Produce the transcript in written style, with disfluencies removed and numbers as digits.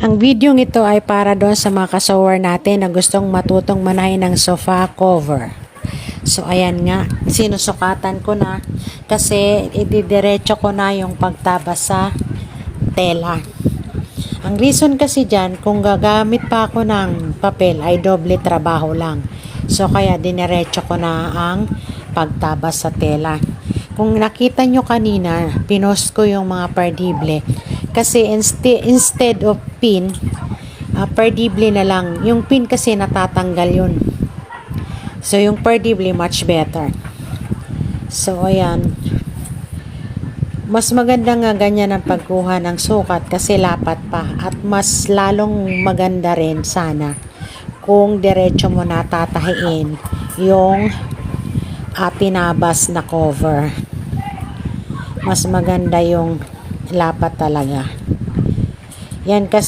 Ang video ito ay para doon sa mga kasawer natin na gustong matutong manahin ng sofa cover. So ayan nga, sinusukatan ko na kasi ididiretso ko na yung pagtabas sa tela. Ang reason kasi dyan, kung gagamit pa ako ng papel ay doble trabaho lang. So kaya diniretso ko na ang pagtabas sa tela. Kung nakita nyo kanina, pinost ko yung mga perdible. Kasi instead of pin, perdible na lang. Yung pin kasi natatanggal yun. So yung perdible much better. So ayan. Mas maganda nga ganyan ang pagkuha ng sukat kasi lapat pa. At mas lalong maganda rin sana kung diretso mo na tatahiin yung tinabas na cover. Mas maganda yung lapat talaga. Yan kasi